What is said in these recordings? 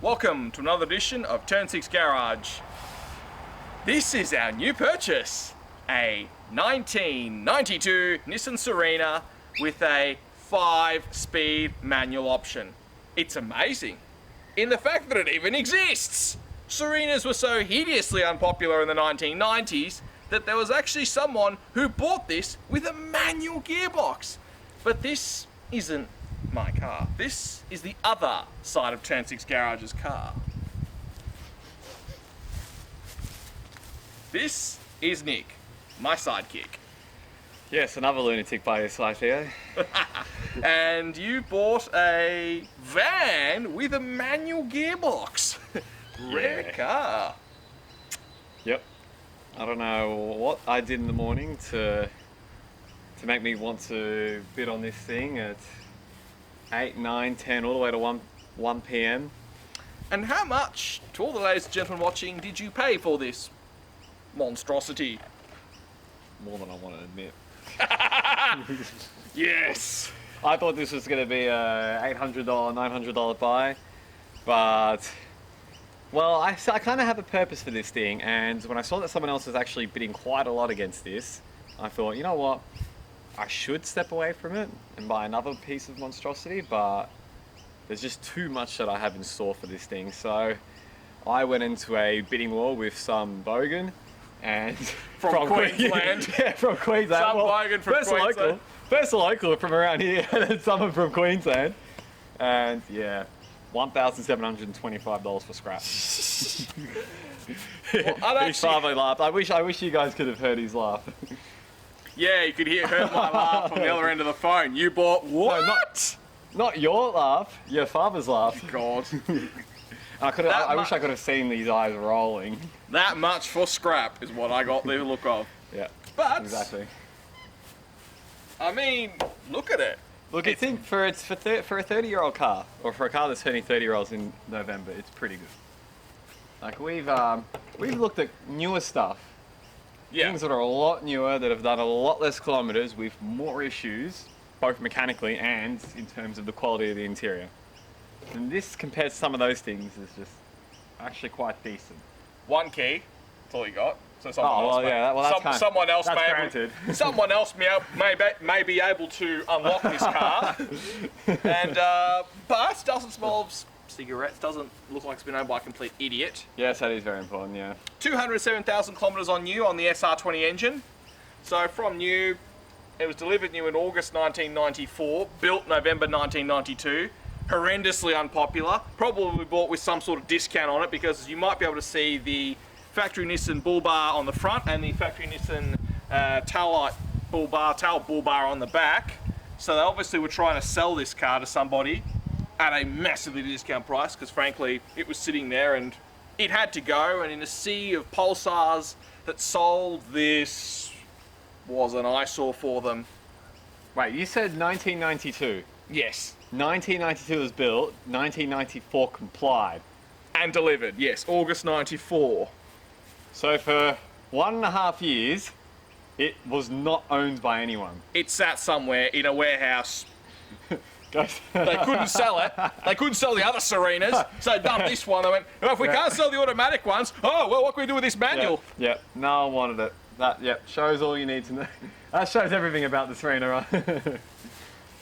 Welcome to another edition of Turn 6 Garage. This is our new purchase, a 1992 Nissan Serena with a 5-speed manual option. It's amazing in the fact that it even exists. Serenas were so hideously unpopular in the 1990s that there was actually someone who bought this with a manual gearbox. But this isn't my car. This is the other side of Turn 6 Garage's car. This is Nick, my sidekick. Yes, another lunatic by your side, Theo. And you bought a van with a manual gearbox. Rare car. Yep. I don't know what I did in the morning to make me want to bid on this thing at 8, 9, 10, all the way to 1 p.m. And how much, to all the ladies and gentlemen watching, did you pay for this monstrosity? More than I want to admit. Yes! I thought this was going to be a $800, $900 buy, but, well, I kind of have a purpose for this thing, and when I saw that someone else was actually bidding quite a lot against this, I thought, you know what, I should step away from it and buy another piece of monstrosity, but there's just too much that I have in store for this thing, so I went into a bidding war with some bogan, and from Queensland. Yeah, from Queensland. Some bogan from Queensland. First a local from around here, and then someone from Queensland. And yeah, $1,725 for scrap. Well, He probably laughed. I wish you guys could have heard his laugh. Yeah, you could hear my laugh on the other end of the phone. You bought what? No, not your laugh, your father's laugh. God. I wish I could have seen these eyes rolling. That much for scrap is what I got the look of. Yeah, But exactly. I mean, look at it. Look, I think for a 30-year-old car, or for a car that's turning 30 years old in November, it's pretty good. Like we've looked at newer stuff, Yeah. things that are a lot newer, that have done a lot less kilometers with more issues, both mechanically and in terms of the quality of the interior. And this, compared to some of those things, is just actually quite decent. One key. That's all you got. So someone someone else may be able to unlock this car. And but doesn't smell of cigarettes. Doesn't look like it's been owned by a complete idiot. Yes, that is very important. Yeah. 207,000 kilometers on new on the SR20 engine. So from new, it was delivered new in August 1994, built November 1992. Horrendously unpopular. Probably bought with some sort of discount on it because you might be able to see the factory Nissan bull bar on the front and the factory Nissan tail bull bar on the back. So they obviously were trying to sell this car to somebody at a massively discount price because frankly it was sitting there and it had to go, and in a sea of Pulsars that sold, this was an eyesore for them. Wait, you said 1992. Yes. 1992 was built, 1994 complied. And delivered, yes, August 94. So for 1.5 years, it was not owned by anyone. It sat somewhere in a warehouse. Guys. They couldn't sell it. They couldn't sell the other Serenas, so they dumped this one. They went, well, if we can't sell the automatic ones, oh, well, what can we do with this manual? Yep, no one wanted it. That, yep, shows all you need to know. That shows everything about the Serena, right?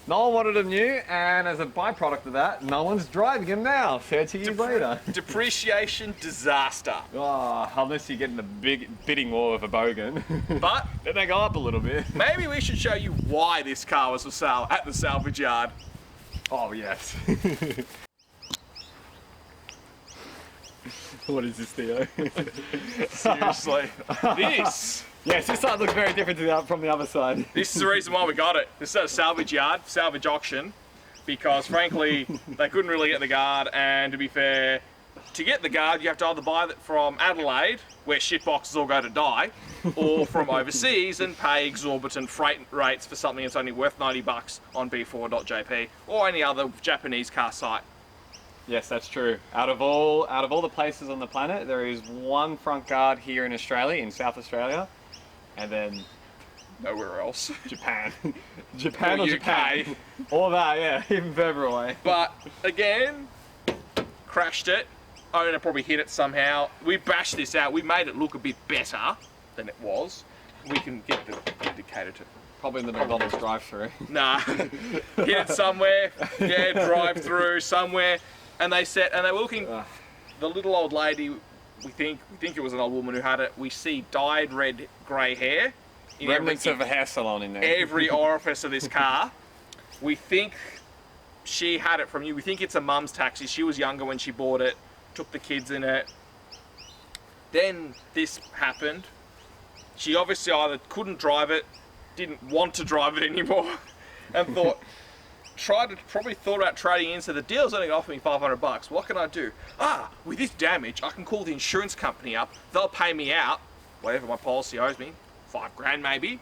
No one wanted them new, and as a byproduct of that, no one's driving them now, 30 years later. Depreciation disaster. Oh, unless you get in a big bidding war with a bogan. But then they go up a little bit. maybe we should show you why this car was for sale at the salvage yard. Oh, yes. What is this, Theo? Seriously. This. Yes, this side looks very different from the other side. This is the reason why we got it. This is at a salvage yard, salvage auction, because frankly, they couldn't really get the guard, and to be fair, to get the guard, you have to either buy it from Adelaide, where shitboxes all go to die, or from overseas and pay exorbitant freight rates for something that's only worth $90 on b4.jp or any other Japanese car site. Yes, that's true. Out of all the places on the planet, there is one front guard here in Australia, in South Australia, and then nowhere else. Japan. Japan or UK. Japan. All that, yeah, even further away. But again, crashed it. Owner probably hit it somehow. We bashed this out. We made it look a bit better than it was. We can get the indicator to. Probably in the McDonald's drive-through. Nah, hit it somewhere. Yeah, drive through somewhere, and they were looking. The little old lady, we think it was an old woman who had it. We see dyed red, grey hair. Remnants of a hair salon in there. Every orifice of this car. We think she had it from you. We think it's a mum's taxi. She was younger when she bought it. Took the kids in it. Then this happened. She obviously either couldn't drive it, didn't want to drive it anymore, and probably thought about trading in. So the dealer's only gonna offer me $500. What can I do? With this damage, I can call the insurance company up. They'll pay me out whatever my policy owes me, $5,000 maybe.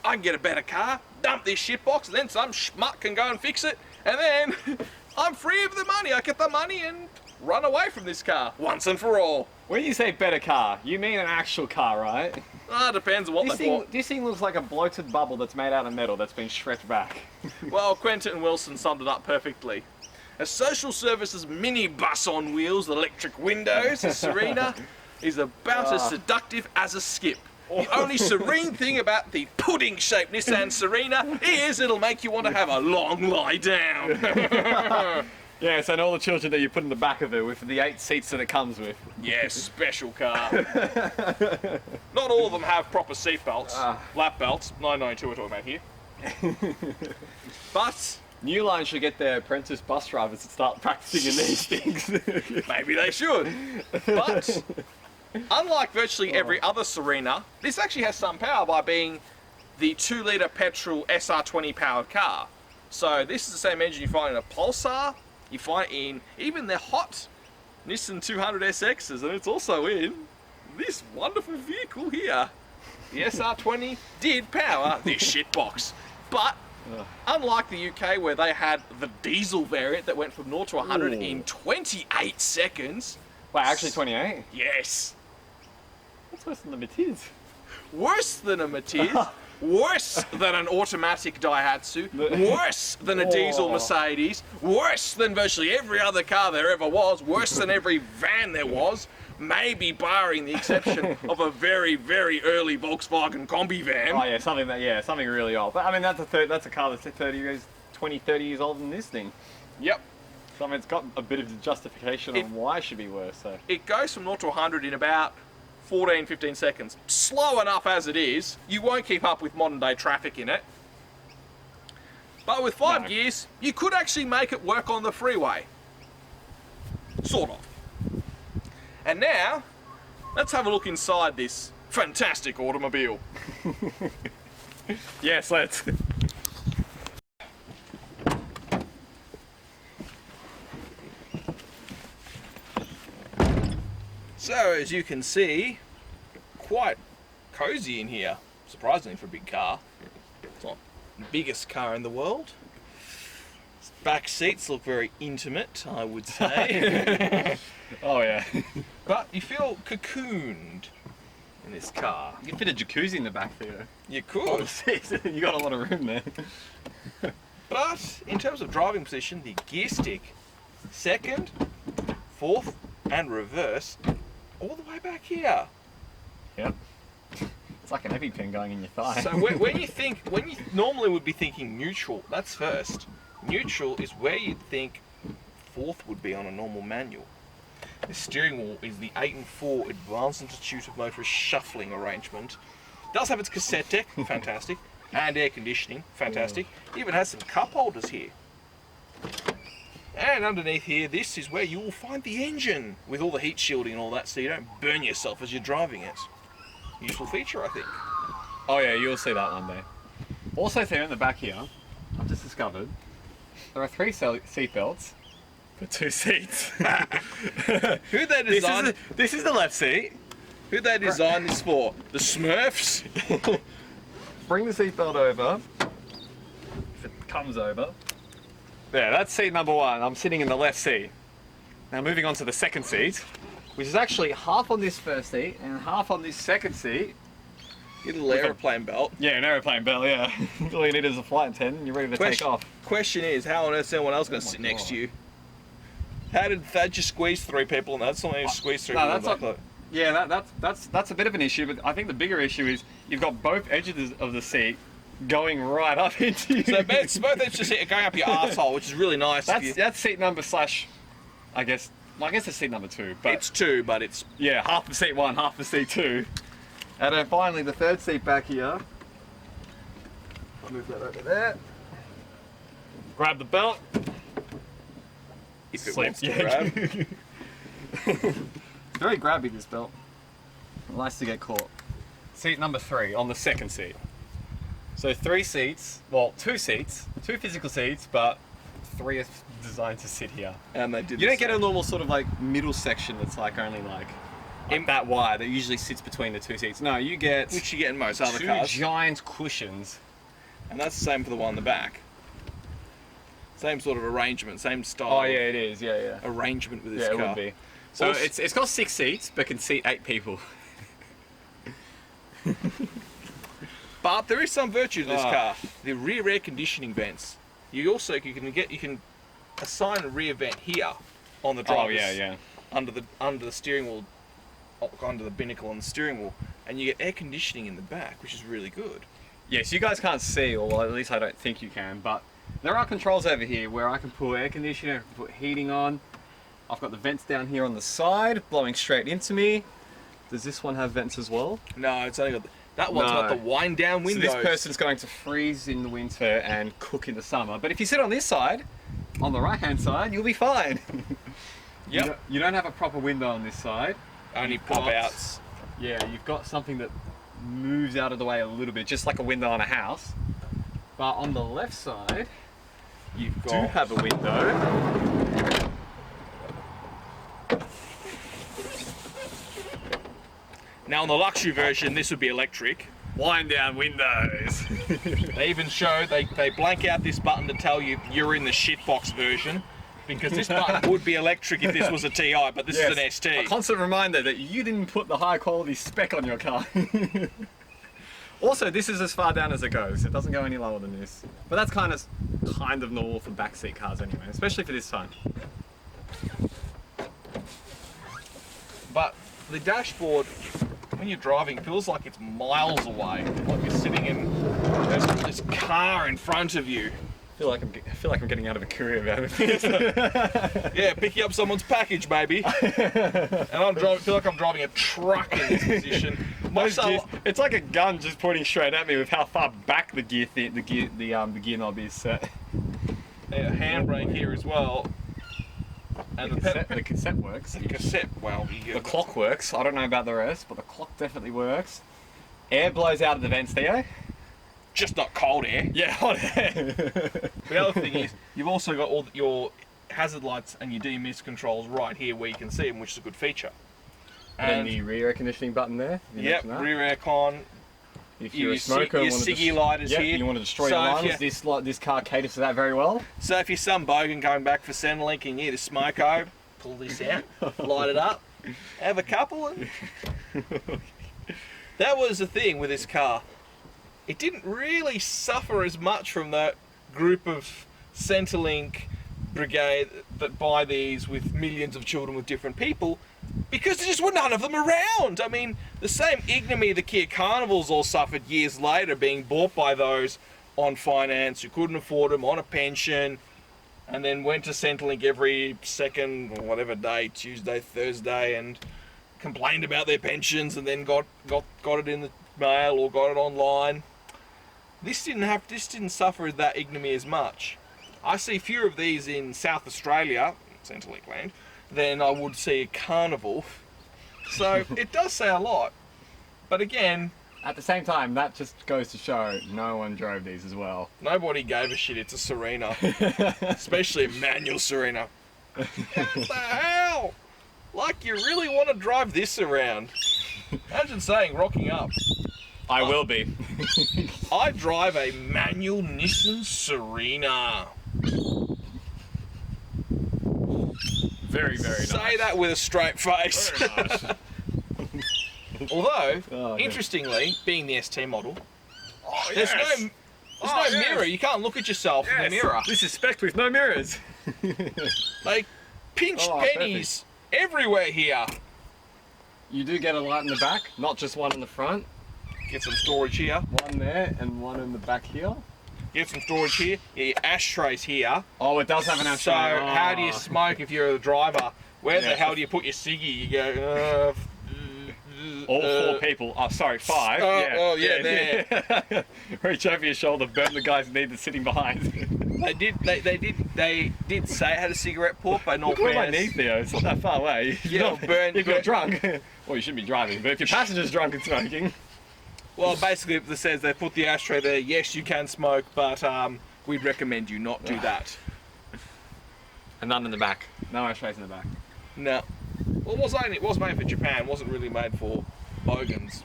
I can get a better car, dump this shitbox, and then some schmuck can go and fix it, and then I'm free of the money. I get the money and run away from this car once and for all. When you say better car, you mean an actual car, right? Depends on what they bought. This thing looks like a bloated bubble that's made out of metal that's been stretched back. Well, Quentin Wilson summed it up perfectly. A social services minibus on wheels, electric windows, a Serena, is about as seductive as a skip. The only serene thing about the pudding-shaped Nissan Serena is it'll make you want to have a long lie down. Yes, and all the children that you put in the back of it with the 8 seats that it comes with. Yes, special car. Not all of them have proper seat belts, lap belts. 992 we're talking about here. But New Line should get their apprentice bus drivers to start practicing in these things. maybe they should. But unlike virtually every other Serena, this actually has some power by being the 2-litre petrol SR20 powered car. So this is the same engine you find in a Pulsar, you find it in even the hot Nissan 200 SXs, and it's also in this wonderful vehicle here. The SR20 did power this shitbox. But unlike the UK where they had the diesel variant that went from 0 to 100 in 28 seconds. Wait, actually 28? Yes. That's worse than the Matiz. Worse than a Matiz. Worse than an automatic Daihatsu, worse than a diesel Mercedes, worse than virtually every other car there ever was, worse than every van there was, maybe barring the exception of a very, very early Volkswagen Combi van. Oh yeah, something really old. But I mean, that's a car that's 20, 30 years older than this thing. Yep. So I mean, it's got a bit of justification on why it should be worse. So it goes from 0 to 100 in about 14, 15 seconds. Slow enough as it is, you won't keep up with modern day traffic in it. But with 5 gears, you could actually make it work on the freeway. Sort of. And now, let's have a look inside this fantastic automobile. yes, let's. So, as you can see, quite cozy in here, surprisingly for a big car. It's not the biggest car in the world. Back seats look very intimate, I would say. Oh yeah. But you feel cocooned in this car. You can fit a jacuzzi in the back there. You could. You got a lot of room there. But in terms of driving position, the gear stick, second, fourth, and reverse, all the way back here. Yep. It's like an EpiPen going in your thigh. So when you normally would be thinking neutral, that's first. Neutral is where you'd think fourth would be on a normal manual. The steering wheel is the 8/4 Advanced Institute of Motorist shuffling arrangement. It does have its cassette deck, fantastic, and air conditioning, fantastic. It even has some cup holders here. And underneath here, this is where you will find the engine with all the heat shielding and all that, so you don't burn yourself as you're driving it. Useful feature, I think. Oh yeah, you'll see that one day. Also, there in the back here, I've just discovered there are 3 seat belts for 2 seats. Who they designed? This is the left seat. Who they designed this for? The Smurfs? Bring the seat belt over. If it comes over. There, that's seat number 1. I'm sitting in the left seat. Now moving on to the second seat, which is actually half on this first seat and half on this second seat. Get a little aeroplane belt. Yeah, an aeroplane belt, yeah. All you need is a flight attendant and you're ready to take off. Question is, how on earth is anyone else going to sit next to you? How did Thad just squeeze 3 people in that? That's not how you squeeze 3 people in that's that. yeah, that's a bit of an issue, but I think the bigger issue is you've got both edges of the seat going right up into you. So both edges of the seat are going up your arsehole, which is really nice. That's seat number / I guess it's seat number 2, but it's 2, but it's... yeah, half of seat 1, half of seat 2. And then finally the third seat back here. I'll move that over there. Grab the belt. If it Sleep. wants to grab. It's very grabby, this belt. It likes to get caught. Seat number 3 on the second seat. So 3 seats, well, 2 seats, 2 physical seats, but 3 are designed to sit here. And they did. You don't get a normal sort of like middle section that's like only like that wide that usually sits between the 2 seats. No, you get which you get in most other 2 cars. giant cushions. And that's the same for the one in the back. Same sort of arrangement, same style. Oh yeah, it is. Yeah. Arrangement with this Yeah, car. it would be. So it's got 6 seats, but can seat 8 people. But there is some virtue to this car. The rear air conditioning vents. You can assign a rear vent here on the driver's. Oh yeah. Under the steering wheel, under the binnacle on the steering wheel, and you get air conditioning in the back, which is really good. Yes, you guys can't see, or well, at least I don't think you can, but there are controls over here where I can put air conditioning, I can put heating on. I've got the vents down here on the side, blowing straight into me. Does this one have vents as well? No, it's only got that one's got the wind down windows. So this person's going to freeze in the winter and cook in the summer. But if you sit on this side, on the right hand side, you'll be fine. Yep. You don't have a proper window on this side. Only pop outs. Yeah, you've got something that moves out of the way a little bit, just like a window on a house. But on the left side, you do have a window. Now on the luxury version, this would be electric. Wind down windows. They even show, they blank out this button to tell you you're in the shitbox version, because this button would be electric if this was a TI, but this is an ST. A constant reminder that you didn't put the high quality spec on your car. Also, this is as far down as it goes. It doesn't go any lower than this. But that's kind of normal for backseat cars anyway, especially for this time. But the dashboard, when you're driving, feels like it's miles away. Like you're sitting in this car in front of you. I feel like I'm getting out of a courier van. Yeah, picking up someone's package, baby. And feel like I'm driving a truck in this position. It's like a gun just pointing straight at me with how far back the gear knob is set. Yeah, handbrake here as well. And the cassette works. The cassette, well, the clock works. I don't know about the rest, but the clock definitely works. Air blows out of the vents, Theo. Just not cold air. Yeah, hot air. The other thing is, you've also got all your hazard lights and your DMS controls right here where you can see them, which is a good feature. And the rear air conditioning button there. Yep, rear air con. If you're a smoker, your ciggy light is here. You want to destroy your lungs, this car caters to that very well. So if you're some bogan going back for Centrelink and you need a smoko, pull this out, light it up, have a couple. And... That was the thing with this car. It didn't really suffer as much from that group of Centrelink brigade that buy these with millions of children with different people, because there just were none of them around. I mean, the same ignominy the Kia Carnivals all suffered years later, being bought by those on finance who couldn't afford them, on a pension, and then went to Centrelink every second or whatever day, Tuesday, Thursday, and complained about their pensions, and then got it in the mail or got it online. This didn't suffer that ignominy as much. I see fewer of these in South Australia, Centrelink land, than I would see a Carnival. So it does say a lot. But again, at the same time, that just goes to show no one drove these as well. Nobody gave a shit. It's a Serena, especially a manual Serena. What the hell? Like you really want to drive this around? Imagine saying rocking up. I will be. I drive a manual Nissan Serena. Very, very nice. Say that with a straight face. Very nice. Although, interestingly, being the ST model, there's no mirror. You can't look at yourself in the mirror. This is spec with no mirrors. They pinched pennies everywhere here. You do get a light in the back, not just one in the front. Get some storage here. One there and one in the back here. Get some storage here. Yeah, your ashtrays here. Oh, it does have an ashtray. So how do you smoke if you're the driver? Where the hell do you put your ciggy? You go. All 4 people. Oh, sorry, 5. there. Reach over your shoulder, burn the guy's knee that's sitting behind. They did say it had a cigarette port, but not Look at my knee, Theo. It's not that far away. Yeah, if you're drunk. Well, you shouldn't be driving, but if your passenger's drunk and smoking. Well, basically, it says they put the ashtray there. Yes, you can smoke, but we'd recommend you not do that. And none in the back. No ashtrays in the back. No. Well, it was made for Japan. It wasn't really made for Bogans.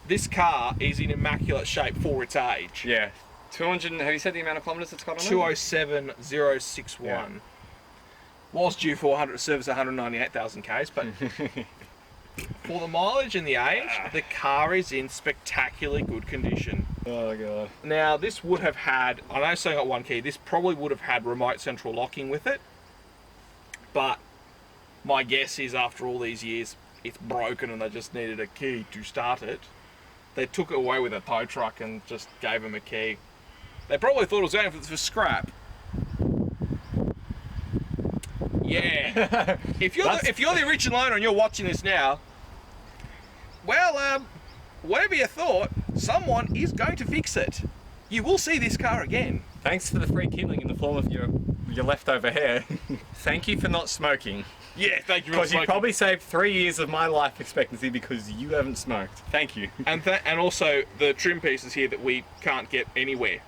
This car is in immaculate shape for its age. Yeah. 200, have you said the amount of kilometres it's got on it? 207,061. Yeah. Was due for service 198,000 Ks, but for the mileage and the age, the car is in spectacularly good condition. Oh god. Now, this would have had, I know it's only got one key, this probably would have had remote central locking with it, but my guess is after all these years, it's broken and they just needed a key to start it. They took it away with a tow truck and just gave them a key. They probably thought it was going for scrap. Yeah. If you're the original owner and you're watching this now, well, whatever you thought, someone is going to fix it. You will see this car again. Thanks for the free kindling in the form of your leftover hair. Thank you for not smoking. Yeah, thank you for not Because you probably saved 3 years of my life expectancy because you haven't smoked. Thank you. And also the trim pieces here that we can't get anywhere.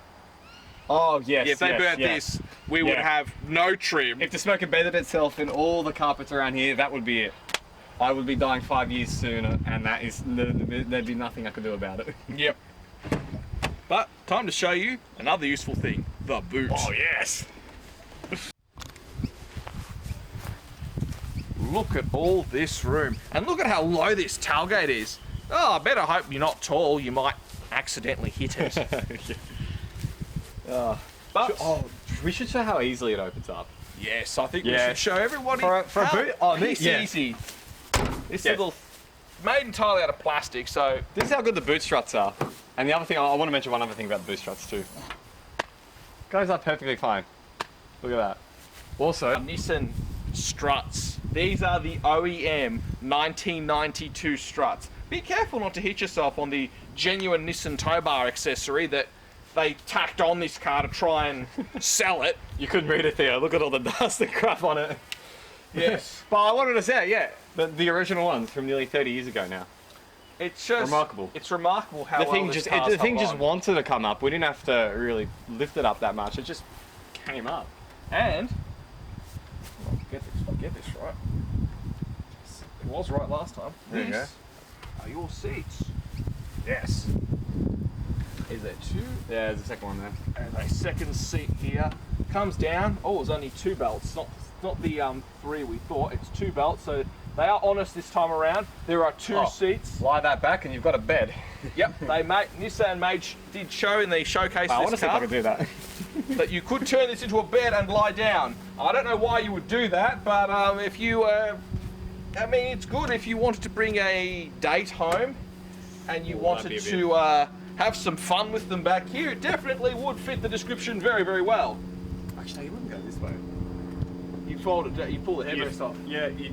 Oh, yes. Yeah, if they burnt this, we would have no trim. If the smoke embedded itself in all the carpets around here, that would be it. I would be dying 5 years sooner, and there'd be nothing I could do about it. Yep. But time to show you another useful thing, the boot. Oh, yes. Look at all this room. And look at how low this tailgate is. Oh, I better hope you're not tall. You might accidentally hit it. But we should show how easily it opens up. Yes, I think we should show everybody for a boot. Oh, this easy. This little made entirely out of plastic. So this is how good the boot struts are. And the other thing, I want to mention one other thing about the boot struts too. Goes up perfectly fine. Look at that. Also, Nissan Struts. These are the OEM 1992 Struts. Be careful not to hit yourself on the genuine Nissan tow bar accessory that they tacked on this car to try and sell it. You couldn't read it, Theo. Look at all the dust and crap on it. Yes. But I wanted to say, the original ones from nearly 30 years ago now. It's just remarkable. It's remarkable how the thing just wanted to come up. We didn't have to really lift it up that much. It just came up. And get this right. It was right last time. There you go. These are your seats. Yes. Is there two? Yeah, there's a second one there. And a second seat here. Comes down. Oh, it's only 2 belts, not the 3 we thought. It's 2 belts, so they are honest this time around. There are 2 seats. Lie that back and you've got a bed. Yep, Nissan did show in the showcase I want this to see if I car can do that. that you could turn this into a bed and lie down. I don't know why you would do that, but if you, I mean, it's good if you wanted to bring a date home and you wanted to have some fun with them back here. It definitely would fit the description very, very well. Actually, you wouldn't go this way. You fold it, you pull the headrest off. Yeah. You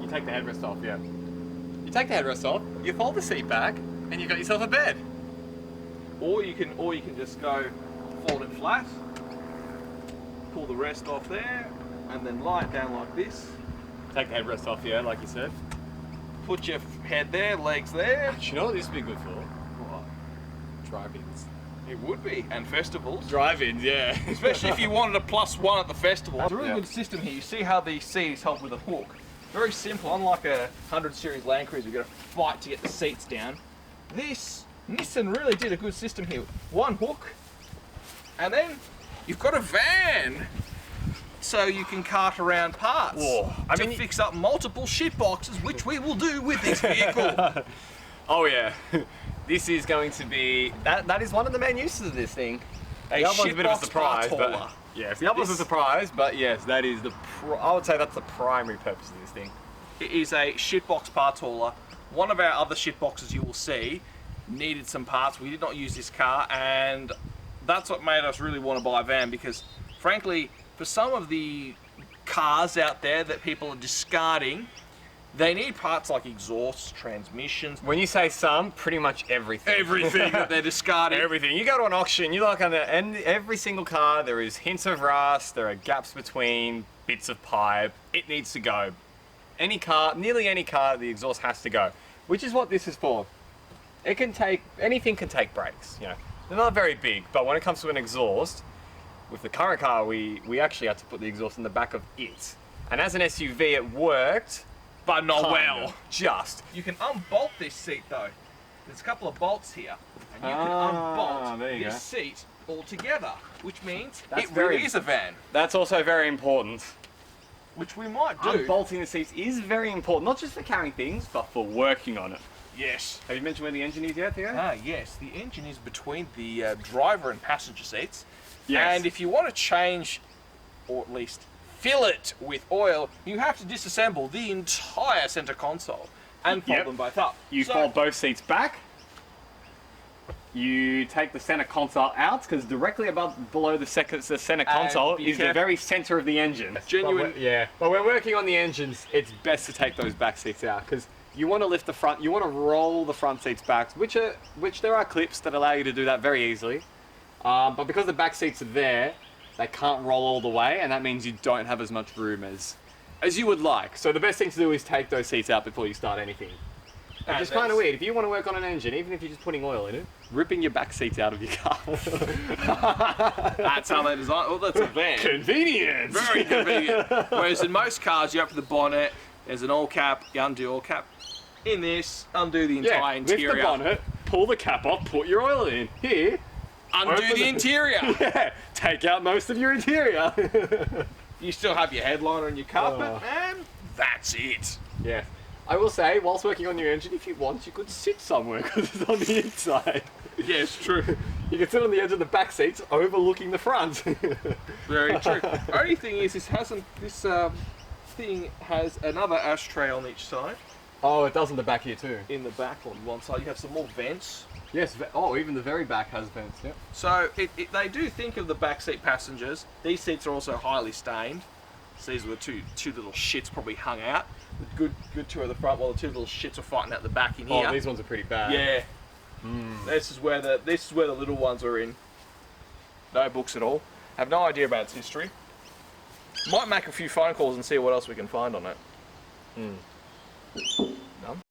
take the headrest off, yeah. You take the headrest off, you fold the seat back, and you've got yourself a bed. Or you can just go fold it flat, pull the rest off there, and then lie it down like this. Take the headrest off, yeah, like you said. Put your head there, legs there. Do you know what this would be good for? What? Drive-ins. It would be, and festivals. Drive-ins, yeah. Especially if you wanted a +1 at the festival. It's a really good system here. You see how the seats help with a hook. Very simple, unlike a 100 series Land Cruiser, you've got to fight to get the seats down. This, Nissan really did a good system here. One hook, and then you've got a van. So you can cart around parts to fix up multiple shit boxes, which we will do with this vehicle. Oh yeah. This is going to be, that is one of the main uses of this thing. The other one's a bit of a surprise, but Yes, the others are surprised, but yes, that is I would say that's the primary purpose of this thing. It is a shitbox parts hauler. One of our other shitboxes you will see needed some parts. We did not use this car, and that's what made us really want to buy a van, because frankly, for some of the cars out there that people are discarding, they need parts like exhausts, transmissions. When you say some, pretty much everything. Everything that they're discarding. Everything. You go to an auction, you look on there, and every single car, there is hints of rust, there are gaps between, bits of pipe. It needs to go. Any car, nearly any car, the exhaust has to go. Which is what this is for. Anything can take breaks, you know. They're not very big, but when it comes to an exhaust, with the current car, we actually had to put the exhaust in the back of it. And as an SUV, it worked. But not Kinda. well. Just. You can unbolt this seat though. There's a couple of bolts here, and you can unbolt there you this go. seat altogether, which means That's it really very- is a van, That's also very important. which we might do. Unbolting the seats is very important, not just for carrying things, but for working on it. Yes. Have you mentioned where the engine is yet, Theo? Yes, the engine is between the driver and passenger seats. Yes. And if you want to change, or at least fill it with oil, you have to disassemble the entire center console and fold Yep. them both up. You So- fold both seats back. You take the center console out, because directly below the center console be is the careful. very center of the engine. Genuine- But when working on the engines, it's best to take those back seats out, because you want to lift the front, you want to roll the front seats back, which there are clips that allow you to do that very easily. But because the back seats are there, they can't roll all the way, and that means you don't have as much room as you would like. So the best thing to do is take those seats out before you start anything. And Which is kind that's- of weird. If you want to work on an engine, even if you're just putting oil in it, ripping your back seats out of your car. That's how they design. Well, that's a van. Convenience! Very convenient. Whereas in most cars, you open the bonnet, there's an oil cap, you undo oil cap. In this, undo the entire interior. Lift the bonnet, pull the cap off, put your oil in. Here, Undo open the the- interior. yeah, take out most of your interior. You still have your headliner and your carpet, Oh. and that's it. Yeah. I will say, whilst working on your engine, if you want, you could sit somewhere because it's on the inside. Yeah, it's true. You can sit on the edge of the back seats, overlooking the front. Very true. Only thing is, this thing has another ashtray on each side. Oh, it does in the back here too. In the back on one side, you have some more vents. Yes. Oh, even the very back has vents. Yep. So they do think of the backseat passengers. These seats are also highly stained. So these were two little shits probably hung out. The good two at the front, while the two little shits are fighting out the back in here. Oh, these ones are pretty bad. Yeah. This is where the little ones are in. No books at all. Have no idea about its history. Might make a few phone calls and see what else we can find on it.